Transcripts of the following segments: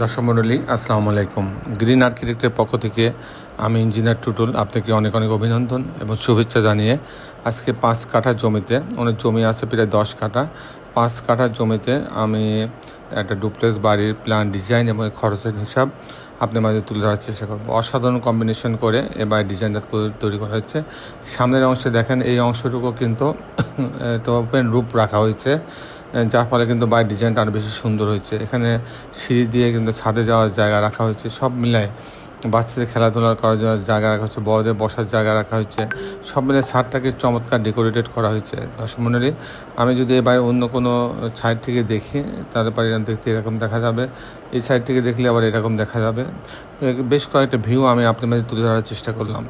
দর্শক মণ্ডলী আসসালামু আলাইকুম। গ্রিন আর্কিটেক্টের পক্ষ থেকে আমি ইঞ্জিনিয়ার টুটুল আপনাকে অনেক অনেক অভিনন্দন এবং শুভেচ্ছা জানিয়ে আজকে 5 কাঠা জমিতে, অনেক জমি আছে প্রায় 10 কাঠা, 5 কাঠা জমিতে আমি একটা ডুপ্লেক্স বাড়ির প্ল্যান ডিজাইন এবং খরচের হিসাব আপনার মাঝে তুলে ধরার চেষ্টা করব। অসাধারণ কম্বিনেশন করে এ বাড়ির ডিজাইনটা তৈরি করা হচ্ছে। সামনের অংশে দেখেন, এই অংশটুকু কিন্তু একটা ওপেন রুফ রাখা হয়েছে, যার ফলে কিন্তু বাড়ির ডিজাইনটা আরও বেশি সুন্দর হয়েছে। এখানে সিঁড়ি দিয়ে কিন্তু ছাদে যাওয়ার জায়গা রাখা হয়েছে, সব মিলায় বাচ্চাদের খেলাধুলা করার জায়গা রাখা হচ্ছে, বড়দের বসার জায়গা রাখা হয়েছে, সব মিলে ছাদটাকে চমৎকার ডেকোরেটেড করা হয়েছে। দর্শক মণ্ডলী, আমি যদি এ বাড়ির অন্য কোনো সাইড থেকে দেখি তাহলে বাড়ি দেখতে এরকম দেখা যাবে, এই সাইড থেকে দেখলে আবার এরকম দেখা যাবে। বেশ কয়েকটা ভিউ আমি আপনার মাঝে তুলে ধরার চেষ্টা করলাম।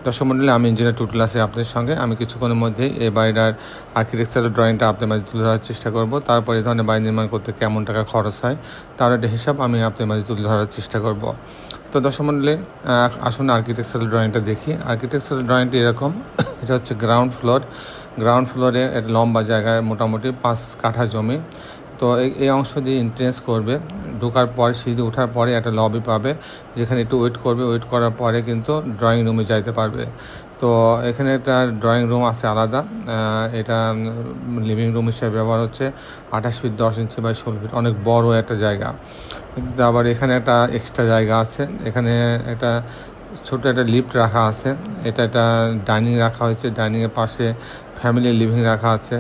দর্শক মণ্ডলী, আমি ইঞ্জিনিয়ার টুটুল আছি আপনাদের সঙ্গে। আমি কিছুক্ষণের মধ্যেই এই বাড়িটার আর্কিটেকচারাল ড্রয়িংটা আপনার মাঝে তুলে ধরার চেষ্টা করব। তারপরে এই ধরনের বাড়ি নির্মাণ করতে কেমন টাকা খরচ হয় তার একটা হিসাব আমি আপনার মাঝে তুলে ধরার চেষ্টা করব। তো দর্শক মণ্ডলী, আসুন আর্কিটেকচারাল ড্রয়িংটা দেখি। আর্কিটেকচারাল ড্রয়িংটি এরকম, এটা হচ্ছে গ্রাউন্ড ফ্লোরে একটা লম্বা জায়গায় মোটামুটি 5 কাঠা জমি। তো এই অংশ দিয়ে এন্ট্রেন্স করবে, ঢোকার পরে সিঁড়ি ওঠার পরে একটা লবি পাবে, যেখানে একটু ওয়েট করবে, ওয়েট করার পরে কিন্তু ড্রয়িং রুমে যাইতে পারবে। তো এখানে একটা ড্রয়িং রুম আছে আলাদা, এটা লিভিং রুম হিসেবে ব্যবহার হচ্ছে। 28 ফিট 10 ইঞ্চি বাই 16 ফিট, অনেক বড় একটা জায়গা। আবার এখানে একটা এক্সট্রা জায়গা আছে, এখানে একটা ছোট একটা লিফট রাখা আছে, এটা একটা ডাইনিং রাখা হয়েছে, ডাইনিংয়ের পাশে ফ্যামিলি লিভিং রাখা আছে।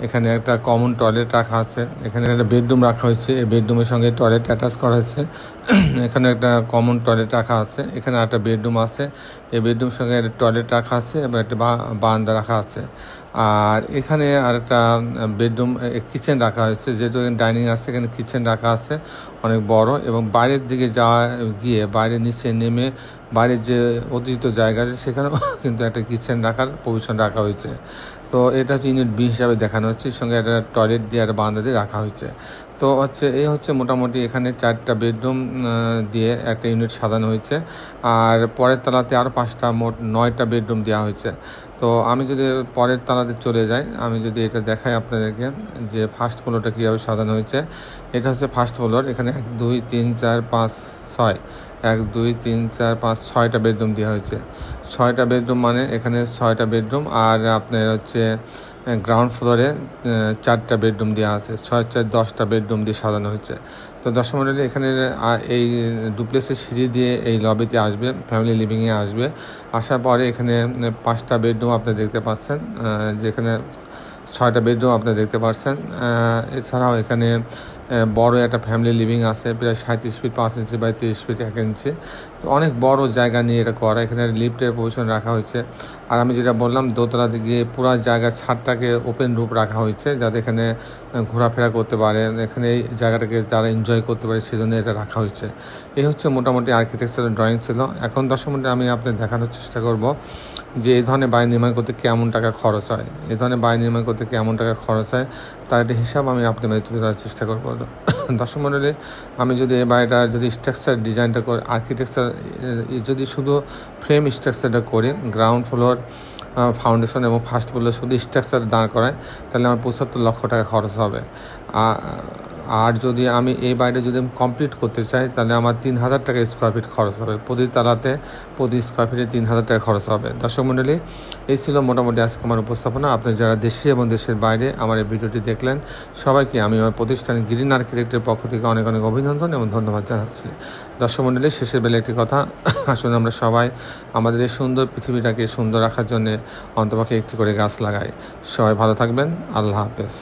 এখানে একটা কমন টয়লেট রাখা আছে, এখানে একটা বেডরুম রাখা হয়েছে, এই বেডরুমের সঙ্গে টয়লেট অ্যাটাচ করা হয়েছে। এখানে একটা কমন টয়লেট রাখা আছে, এখানে একটা বেডরুম আছে, এই বেডরুমের সঙ্গে একটা টয়লেট রাখা আছে এবং একটা বারান্দা রাখা আছে। আর এখানে আর একটা বেডরুম কিচেন রাখা হয়েছে, যেহেতু এখানে ডাইনিং আছে, এখানে কিচেন রাখা আছে অনেক বড়। এবং বাইরের দিকে গিয়ে বাইরে নিচে নেমে বাইরের যে অতিরিক্ত জায়গা আছে সেখানেও কিন্তু একটা কিচেন রাখার প্রভিশন রাখা হয়েছে। তো এটা হচ্ছে ইউনিট বি হিসাবে দেখানো হচ্ছে, এর সঙ্গে একটা টয়লেট দিয়ে একটা বারান্দা দিয়ে রাখা হয়েছে। তো এই হচ্ছে মোটামুটি এখানে 4টা বেডরুম দিয়ে একটা ইউনিট সাজানো হয়েছে। আর পরের তলাতে আরও 5টা, মোট 9টা বেডরুম দেওয়া হয়েছে। তো আমি যদি পরের তলাতে চলে যাই, আমি যদি এটা দেখাই আপনাদেরকে যে ফার্স্ট ফ্লোরটা কীভাবে সাজানো হয়েছে। এটা হচ্ছে ফার্স্ট ফ্লোর, এখানে 1 2 3 4 5 6, 1 2 3 4 5 6টা বেডরুম দেওয়া হয়েছে। 6টা বেডরুম মানে এখানে 6টা বেডরুম। আর আপনার হচ্ছে গ্রাউন্ড ফ্লোরে 4টা বেডরুম দেওয়া আছে, 6 4 10টা বেডরুম দিয়ে সাজানো হয়েছে। তো দর্শক মণ্ডলী, এখানে এই ডুপ্লেক্সের সিঁড়ি দিয়ে এই লবিতে আসবে, ফ্যামিলি লিভিংয়ে আসবে। আসার পরে এখানে 5টা বেডরুম আপনি দেখতে পাচ্ছেন, যেখানে 6টা বেডরুম আপনি দেখতে পাচ্ছেন। এছাড়াও এখানে বড় একটা ফ্যামিলি লিভিং আছে, প্রায় 37 ফিট 5 ইঞ্চি বাই 23 ফিট 1 ইঞ্চি। তো অনেক বড় জায়গা নিয়ে এটা করা। এখানে লিফটের পজিশন রাখা হয়েছে। আর আমি যেটা বললাম, দোতলাতে গিয়ে পুরো জায়গার ছাদটাকে ওপেন রুপ রাখা হয়েছে, যাতে এখানে ঘোরাফেরা করতে পারে, এখানে এই জায়গাটাকে যারা এনজয় করতে পারে সেজন্য এটা রাখা হয়েছে। এই হচ্ছে মোটামুটি আর্কিটেকচারাল ড্রয়িং ছিল। এখন দর্শক মণ্ডলী, আমি আপনাদের দেখানোর চেষ্টা করব যে এই ধরনের বাড়ি নির্মাণ করতে কেমন টাকা খরচ হয়, এই ধরনের বাড়ি নির্মাণ করতে কেমন টাকা খরচ হয় তার একটা হিসাব আমি আপনাদের তুলে ধরার চেষ্টা করব। দর্শক মণ্ডলী, আমি যদি এই বাড়িটা যদি স্ট্রাকচার ডিজাইনটা করি, আর্কিটেকচার যদি শুধু ফ্রেম স্ট্রাকচারটা করি, গ্রাউন্ড ফ্লোর, ফাউন্ডেশন এবং ফার্স্ট ফ্লোর শুধু স্ট্রাকচার দাঁড় করায়, তাহলে আমার 75 লক্ষ টাকা খরচ হবে। আর যদি আমি এই বাড়িটা যদি আমি কমপ্লিট করতে চাই, তাহলে আমার 3000 টাকা স্কোয়ার ফিট খরচ হবে, প্রতি তালাতে প্রতি স্কোয়ার ফিটে 3000 টাকা খরচ হবে। দর্শক মণ্ডলী, এই ছিল মোটামুটি আজকে আমার উপস্থাপনা। আপনার যারা দেশে এবং দেশের বাইরে আমার এই ভিডিওটি দেখলেন, সবাইকে আমি আমার প্রতিষ্ঠান গ্রিন আর্কিটেক্টের পক্ষ থেকে অনেক অনেক অভিনন্দন এবং ধন্যবাদ জানাচ্ছি। দর্শক মণ্ডলী, শেষের বেলা একটি কথা, আসলে আমরা সবাই আমাদের এই সুন্দর পৃথিবীটাকে সুন্দর রাখার জন্য অন্তপক্ষে একটি করে গাছ লাগাই। সবাই ভালো থাকবেন, আল্লাহ হাফেজ।